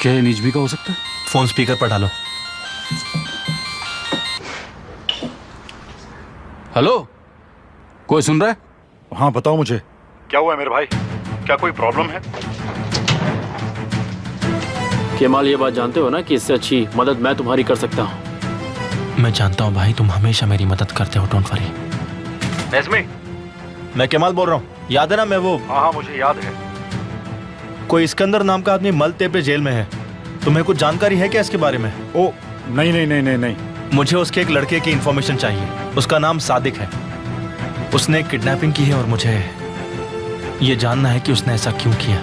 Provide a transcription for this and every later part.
क्या ये निजमी का हो सकता है? फोन स्पीकर पर डालो। हेलो, कोई सुन रहा है? हाँ बताओ मुझे, क्या हुआ है मेरे भाई? क्या कोई प्रॉब्लम है? केमाल, ये बात जानते हो ना कि इससे अच्छी मदद मैं तुम्हारी कर सकता हूँ। मैं जानता हूँ भाई, तुम हमेशा मेरी मदद करते हो, डोंट वरी। नेज़मी, मैं केमाल बोल रहा हूँ, याद है ना? मैं वो हाँ मुझे याद है। कोई सिकंदर नाम का आदमी मलते पे जेल में है। तुम्हें कुछ जानकारी है क्या इसके बारे में? ओ नहीं नहीं नहीं नहीं नहीं। मुझे उसके एक लड़के की इंफॉर्मेशन चाहिए। उसका नाम सादिक है। उसने किडनैपिंग की है और मुझे ये जानना है कि उसने ऐसा क्यों किया।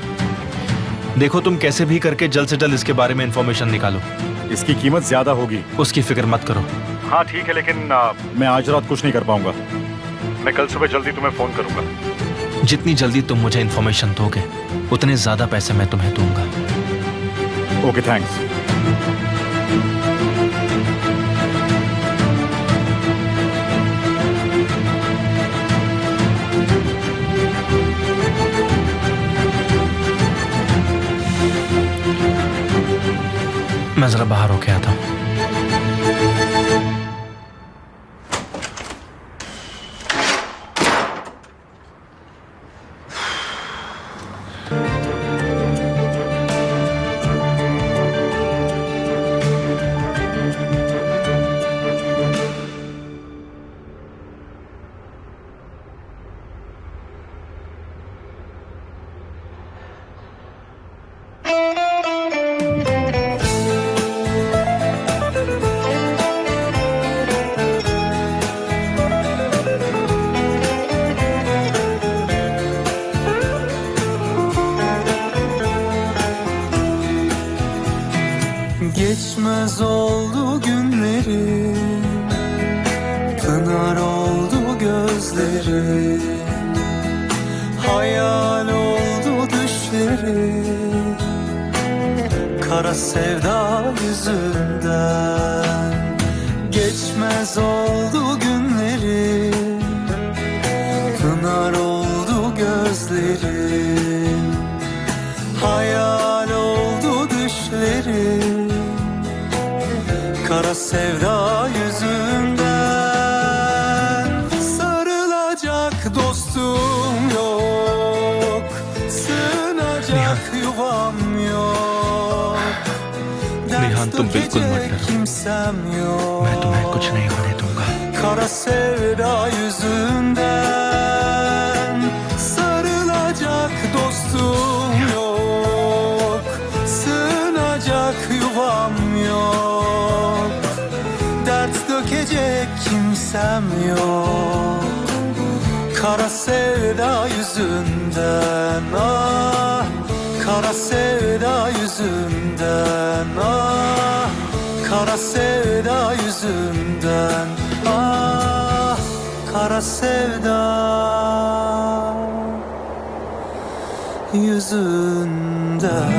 देखो, तुम कैसे भी करके जल्द से जल्द इसके बारे में इंफॉर्मेशन निकालो। इसकी कीमत ज्यादा होगी। उसकी फिक्र मत करो। हाँ ठीक है, लेकिन मैं आज रात कुछ नहीं कर पाऊंगा। मैं कल सुबह जल्दी तुम्हें फोन करूंगा। जितनी जल्दी तुम मुझे इंफॉर्मेशन दोगे उतने ज्यादा पैसे मैं तुम्हें दूंगा। Okay thanks. मैं जरा बाहर होके आता हूँ। Geçmez oldu günlerim, pınar oldu gözlerim, hayal oldu düşlerim, kara sevda yüzünden. Geçmez oldu günlerim, pınar oldu gözlerim, hayal oldu düşlerim, kara sevda yüzünden. Sarılacak dostum yok, sığınacak yuvam yok, निहान, तुम बिल्कुल मत डरो। kimsem yok, मैं तुम्हें कुछ नहीं होने दूंगा। kara sevda yüzünden. Sarılacak dostum yok, sığınacak yuvam yok, dert dökecek kimsem yok, kara sevda yüzünden. Ah, kara sevda yüzünden. Ah, kara sevda yüzünden. Ah, kara sevda yüzünden.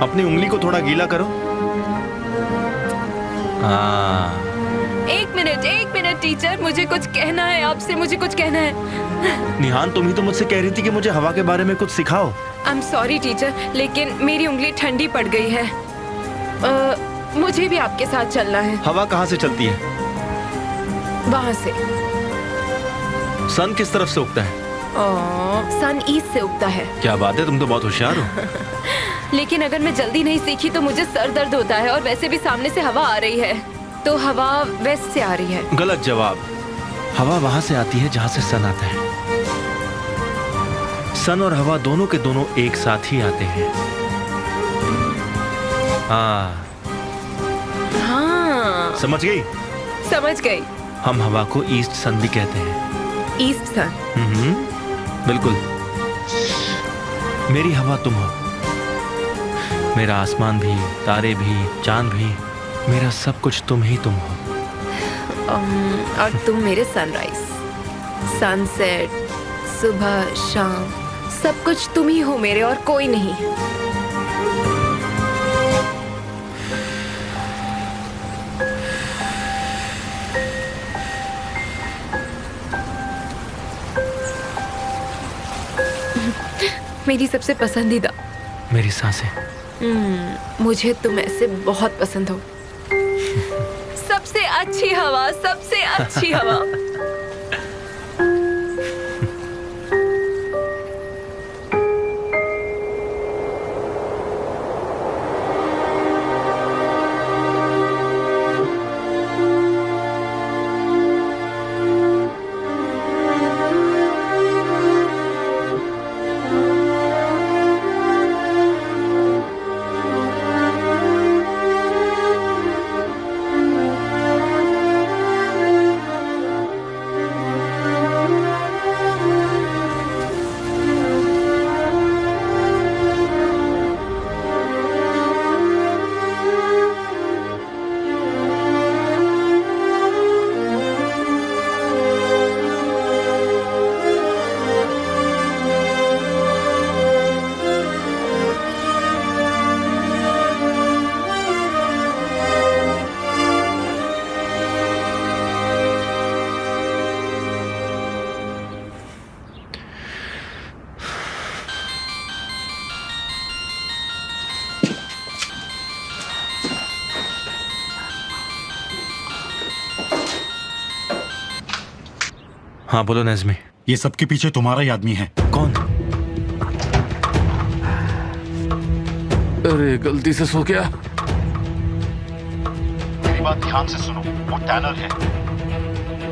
अपनी उंगली को थोड़ा गीला करो। हाँ, एक मिनट टीचर, मुझे कुछ कहना है आपसे, मुझे कुछ कहना है। निहान, तुम ही तो मुझसे कह रही थी कि मुझे हवा के बारे में कुछ सिखाओ। आई एम सॉरी टीचर, लेकिन मेरी उंगली ठंडी पड़ गई है। मुझे भी आपके साथ चलना है। हवा कहाँ से चलती है? वहाँ से। सन किस तरफ से उगता है? सन ईस्ट से उगता है। क्या बात है, तुम तो बहुत होशियार हो। लेकिन अगर मैं जल्दी नहीं सीखी तो मुझे सर दर्द होता है, और वैसे भी सामने से हवा आ रही है, तो हवा वेस्ट से आ रही है। गलत जवाब। हवा वहां से आती है जहां से सन आता है। सन और हवा दोनों के दोनों एक साथ ही आते हैं। हाँ, हाँ, समझ गई? समझ गई। हम हवा को ईस्ट सन भी कहते हैं। ईस्ट सन। बिल्कुल। मेरी हवा तुम हो, मेरा आसमान भी, तारे भी, चांद भी, मेरा सब कुछ तुम ही तुम हो। और तुम मेरे सनराइज, सनसेट, सुबह, शाम, सब कुछ तुम ही हो मेरे, और कोई नहीं। मेरी सबसे पसंदीदा। मेरी सांसें। मुझे तुम ऐसे बहुत पसंद हो। सबसे अच्छी हवा, सबसे अच्छी हवा। हाँ बोलो नज़मी। ये सबके पीछे तुम्हारा ही आदमी है। कौन? अरे गलती से सो गया। मेरी बात ध्यान से सुनो, वो टैनर है।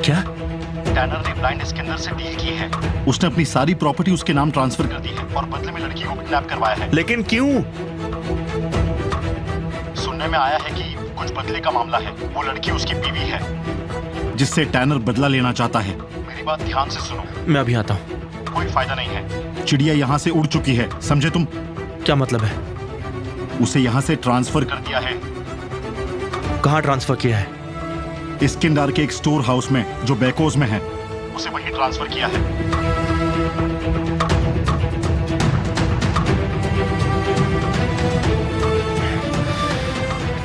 क्या? टैनर ने ब्लाइंड स्किनर से डील की है। उसने अपनी सारी प्रॉपर्टी उसके नाम ट्रांसफर कर दी है और बदले में लड़की को किडनैप करवाया है। लेकिन क्यों? सुनने में आया है कि कुछ बदले का मामला है। वो लड़की उसकी बीवी है जिससे टैनर बदला लेना चाहता है। मेरी बात ध्यान से सुनो। मैं अभी आता हूँ। कोई फायदा नहीं है। चिड़िया यहाँ से उड़ चुकी है, समझे तुम? क्या मतलब है? उसे यहाँ से ट्रांसफर कर दिया है। कहाँ ट्रांसफर किया है? इस्किंडार के एक स्टोर हाउस में जो बैकोज में है, उसे वहीं ट्रांसफर किया है।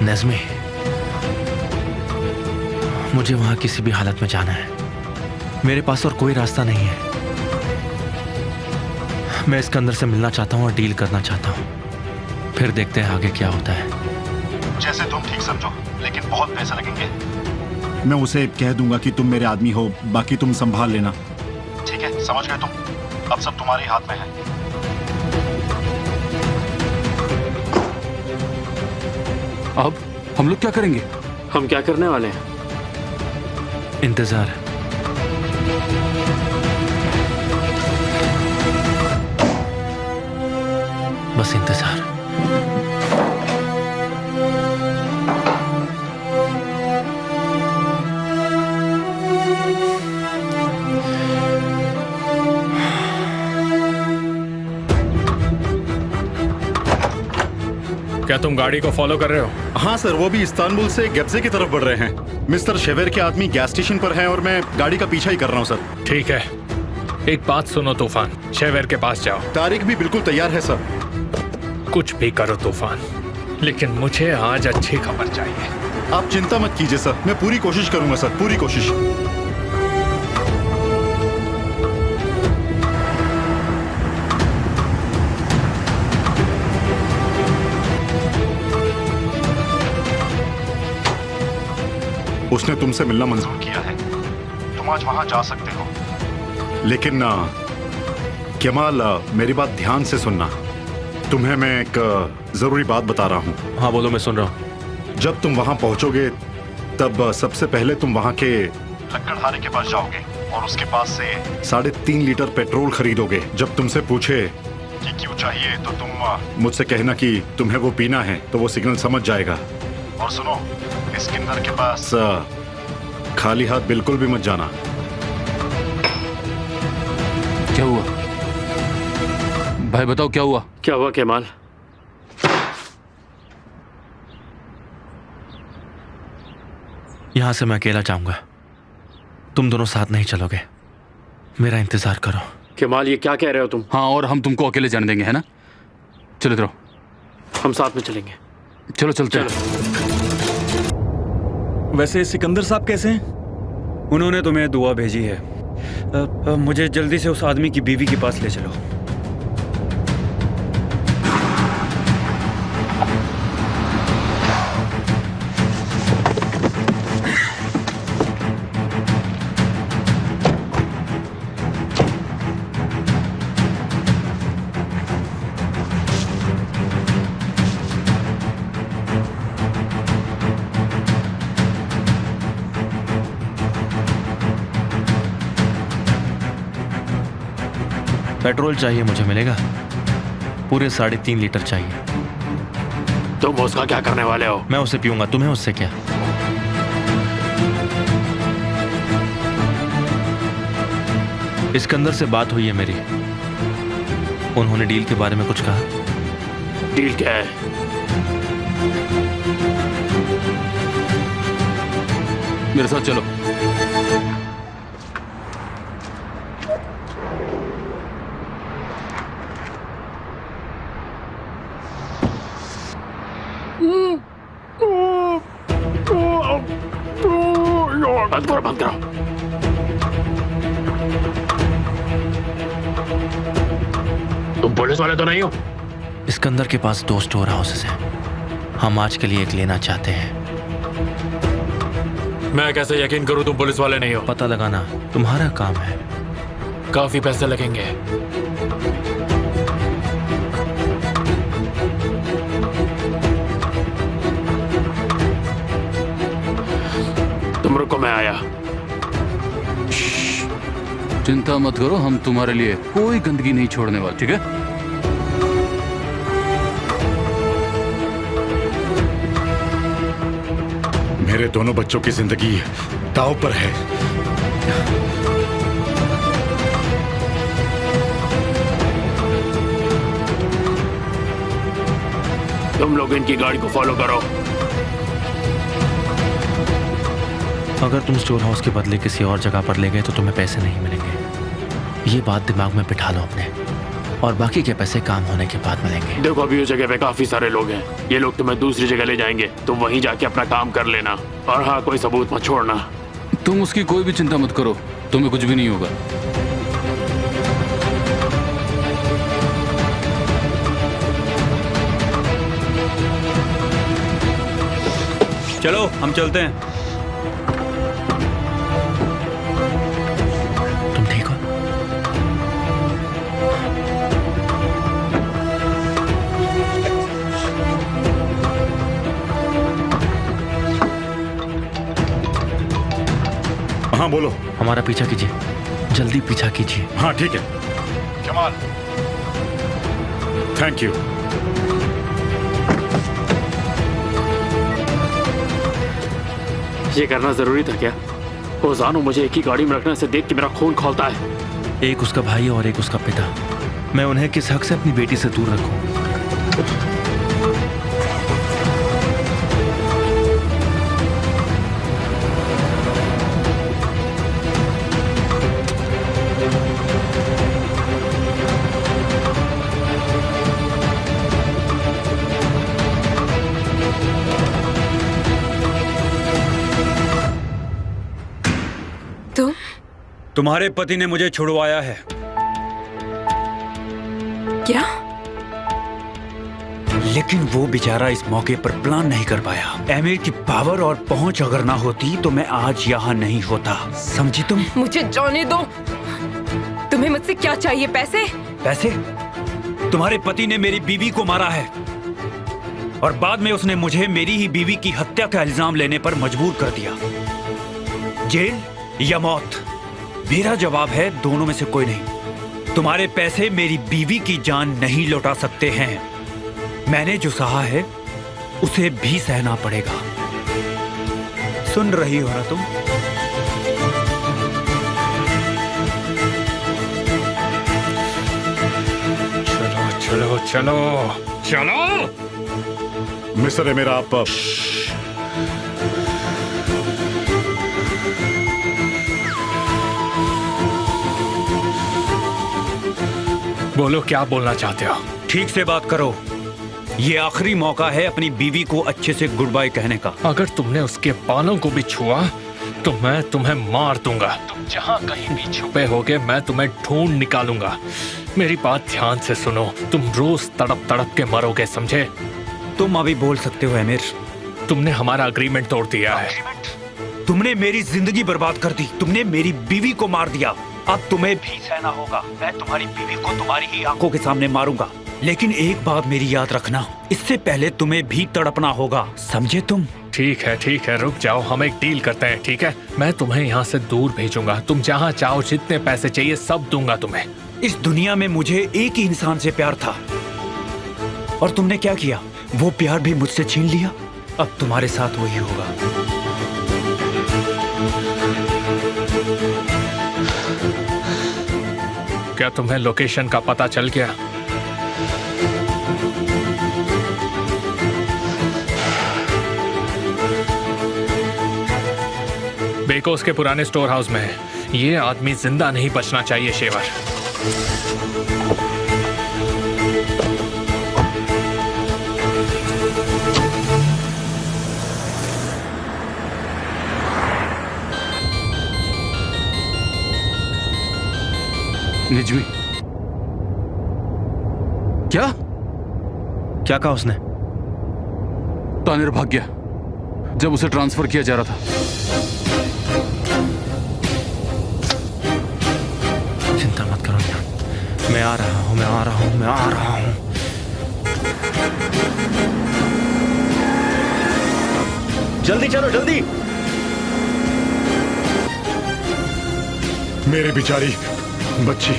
नज़मी, मुझे वहां किसी भी हालत में जाना है। मेरे पास और कोई रास्ता नहीं है। मैं इसके अंदर से मिलना चाहता हूँ और डील करना चाहता हूँ। फिर देखते हैं आगे क्या होता है। जैसे तुम ठीक समझो, लेकिन बहुत पैसे लगेंगे। मैं उसे कह दूंगा कि तुम मेरे आदमी हो, बाकी तुम संभाल लेना। ठीक है, समझ गए तुम? अब सब तुम्हारे हाथ में है। अब हम लोग क्या करेंगे? हम क्या करने वाले हैं? इंतजार। बस इंतजार। क्या तुम गाड़ी को फॉलो कर रहे हो? हाँ सर, वो भी इस्तांबुल से गेब्जे की तरफ बढ़ रहे हैं। मिस्टर शेवेर के आदमी गैस स्टेशन पर हैं और मैं गाड़ी का पीछा ही कर रहा हूँ सर। ठीक है, एक बात सुनो तूफान, शेवेर के पास जाओ। तारीख भी बिल्कुल तैयार है सर। कुछ भी करो तूफान, लेकिन मुझे आज अच्छी खबर चाहिए। आप चिंता मत कीजिए सर, मैं पूरी कोशिश करूंगा सर, पूरी कोशिश। उसने तुमसे मिलना मंजूर किया है। तुम आज वहां जा सकते हो, लेकिन केमाल, मेरी बात ध्यान से सुनना। तुम्हें मैं एक जरूरी बात बता रहा हूँ। हाँ बोलो, मैं सुन रहा हूँ। जब तुम वहां पहुंचोगे तब सबसे पहले तुम वहां के लक्कड़हारे के पास जाओगे और उसके पास से 3.5 लीटर पेट्रोल खरीदोगे। जब तुमसे पूछे कि क्यों चाहिए तो तुम मुझसे कहना कि तुम्हें वो पीना है, तो वो सिग्नल समझ जाएगा। और सुनो, इस्किंदर के पास खाली हाथ बिल्कुल भी मत जाना। क्या हुआ भाई, बताओ क्या हुआ? क्या हुआ केमाल? यहां से मैं अकेला जाऊंगा, तुम दोनों साथ नहीं चलोगे। मेरा इंतजार करो। केमाल, ये क्या कह रहे हो तुम? हाँ, और हम तुमको अकेले जाने देंगे, है ना? चलो इधर आओ। हम साथ में चलेंगे। चलो चलते हैं। वैसे सिकंदर साहब कैसे हैं? उन्होंने तुम्हें दुआ भेजी है। मुझे जल्दी से उस आदमी की बीवी के पास ले चलो। पेट्रोल चाहिए, मुझे मिलेगा? पूरे 3.5 लीटर चाहिए। तुम उसका क्या करने वाले हो? मैं उसे पीऊंगा, तुम्हें उससे क्या? इस्कंदर से बात हुई है मेरी, उन्होंने डील के बारे में कुछ कहा? डील क्या है? मेरे साथ चलो। बंद करो, बंद करो। तुम पुलिस वाले तो नहीं हो? इस्कंदर के पास 2 स्टोर हाउसेस हैं, हम आज के लिए एक लेना चाहते हैं। मैं कैसे यकीन करूं तुम पुलिस वाले नहीं हो? पता लगाना तुम्हारा काम है। काफी पैसे लगेंगे। तुम रुको, मैं आया। चिंता मत करो, हम तुम्हारे लिए कोई गंदगी नहीं छोड़ने वाले, ठीक है? मेरे दोनों बच्चों की जिंदगी दांव पर है। तुम लोग इनकी गाड़ी को फॉलो करो। अगर तुम स्टोर हाउस के बदले किसी और जगह पर ले गए तो तुम्हें पैसे नहीं मिलेंगे। ये बात दिमाग में बिठा लो अपने, और बाकी के पैसे काम होने के बाद मिलेंगे। देखो, अभी उस जगह पे काफी सारे लोग हैं, ये लोग तुम्हें दूसरी जगह ले जाएंगे, तुम वहीं जाके अपना काम कर लेना। और हाँ, कोई सबूत मत छोड़ना। तुम उसकी कोई भी चिंता मत करो, तुम्हें कुछ भी नहीं होगा। चलो हम चलते हैं। तुम ठीक हो? हाँ बोलो। हमारा पीछा कीजिए, जल्दी पीछा कीजिए। हाँ ठीक है। कमाल, थैंक यू। ये करना जरूरी था क्या? ओजानो मुझे एक ही गाड़ी में रखने से देख के मेरा खून खौलता है। एक उसका भाई और एक उसका पिता, मैं उन्हें किस हक से अपनी बेटी से दूर रखूं? तुम्हारे पति ने मुझे छुड़वाया है। क्या? लेकिन वो बेचारा इस मौके पर प्लान नहीं कर पाया। एमिर की पावर और पहुंच अगर ना होती तो मैं आज यहाँ नहीं होता, समझी तुम? मुझे जाने दो। तुम्हें मुझसे क्या चाहिए? पैसे? पैसे? तुम्हारे पति ने मेरी बीवी को मारा है और बाद में उसने मुझे मेरी ही बीवी की हत्या का इल्जाम लेने पर मजबूर कर दिया। जेल या मौत? मेरा जवाब है दोनों में से कोई नहीं। तुम्हारे पैसे मेरी बीवी की जान नहीं लौटा सकते हैं। मैंने जो सहा है उसे भी सहना पड़ेगा। सुन रही हो ना तुम? चलो चलो चलो चलो। मिस्टर एमिर, आप बोलो, क्या बोलना चाहते हो? ठीक से बात करो। ये आखिरी मौका है अपनी बीवी को अच्छे से गुड बाय कहने का। अगर तुमने उसके बालों को भी छुआ तो मैं तुम्हें मार दूंगा। तुम जहाँ कहीं भी छुपे होगे मैं तुम्हें ढूंढ निकालूंगा। मेरी बात ध्यान से सुनो, तुम रोज तड़प तड़प के मरोगे, समझे? तुम अभी बोल सकते हो एमिर। तुमने हमारा अग्रीमेंट तोड़ दिया है। तुमने मेरी जिंदगी बर्बाद कर दी, तुमने मेरी बीवी को मार दिया। अब तुम्हें भी सहना होगा। मैं तुम्हारी बीवी को तुम्हारी ही आंखों के सामने मारूंगा। लेकिन एक बात मेरी याद रखना, इससे पहले तुम्हें भी तड़पना होगा, समझे तुम? ठीक है, रुक जाओ, हम एक डील करते हैं, ठीक है? मैं तुम्हें यहाँ से दूर भेजूंगा। तुम जहाँ चाहो जितने पैसे चाहिए सब दूंगा तुम्हें। इस दुनिया में मुझे एक ही इंसान से प्यार था और तुमने क्या किया? वो प्यार भी मुझसे छीन लिया। अब तुम्हारे साथ वही होगा। क्या तुम्हें लोकेशन का पता चल गया? बेकोस के पुराने स्टोर हाउस में है। ये आदमी जिंदा नहीं बचना चाहिए शेवर। निजमी, क्या क्या कहा उसने? तानिर भाग गया जब उसे ट्रांसफर किया जा रहा था। चिंता मत करो यार, मैं आ रहा हूं, मैं आ रहा हूं, मैं आ रहा हूं। जल्दी चलो, जल्दी। मेरे बेचारी बच्ची।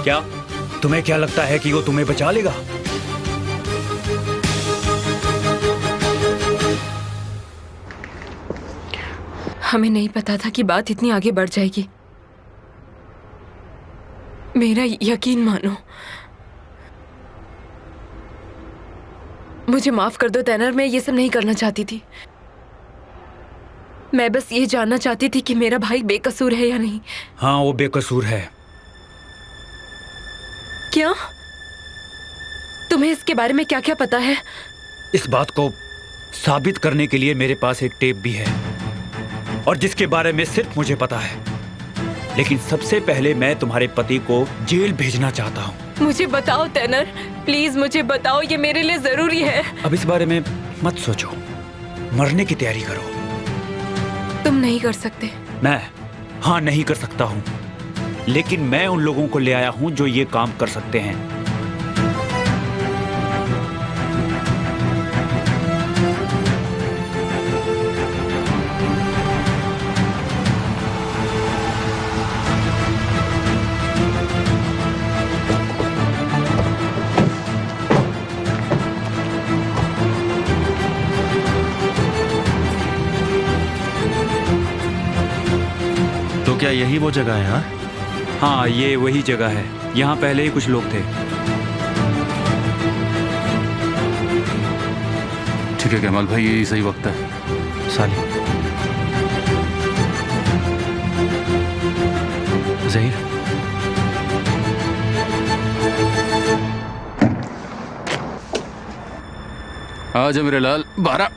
क्या तुम्हें क्या लगता है कि वो तुम्हें बचा लेगा? हमें नहीं पता था कि बात इतनी आगे बढ़ जाएगी। मेरा यकीन मानो। मुझे माफ कर दो तैनर, मैं ये सब नहीं करना चाहती थी। मैं बस ये जानना चाहती थी कि मेरा भाई बेकसूर है या नहीं। हाँ, वो बेकसूर है। क्या? तुम्हें इसके बारे में क्या क्या पता है? इस बात को साबित करने के लिए मेरे पास एक टेप भी है और जिसके बारे में सिर्फ मुझे पता है। लेकिन सबसे पहले मैं तुम्हारे पति को जेल भेजना चाहता हूँ। मुझे बताओ तैनर, प्लीज मुझे बताओ, ये मेरे लिए जरूरी है। अब इस बारे में मत सोचो, मरने की तैयारी करो। तुम नहीं कर सकते। मैं हाँ नहीं कर सकता हूँ, लेकिन मैं उन लोगों को ले आया हूँ जो ये काम कर सकते हैं। तो क्या यही वो जगह है? हाँ, हाँ, ये वही जगह है। यहाँ पहले ही कुछ लोग थे। ठीक है कमाल भाई, यही सही वक्त है। साली, ज़हीर, आजा मेरे लाल। 12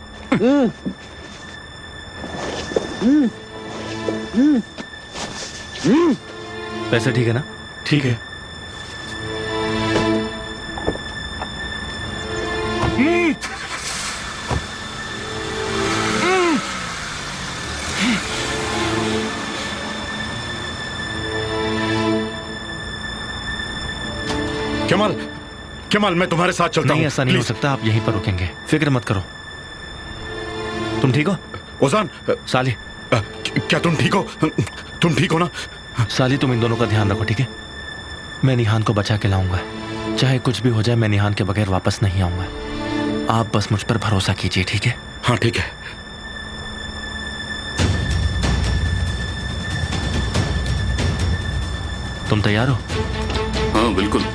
पैसे ठीक है ना? ठीक है। कमाल, कमाल, मैं तुम्हारे साथ चलता हूँ। नहीं, ऐसा नहीं हो सकता। आप यहीं पर रुकेंगे, फिक्र मत करो। तुम ठीक हो? ओजान, साली, क्या तुम ठीक हो? तुम ठीक हो ना? साली, तुम इन दोनों का ध्यान रखो, ठीक है? मैं निहान को बचा के लाऊंगा। चाहे कुछ भी हो जाए, मैं निहान के बगैर वापस नहीं आऊंगा। आप बस मुझ पर भरोसा कीजिए, ठीक है? हाँ ठीक है। तुम तैयार हो? हाँ बिल्कुल।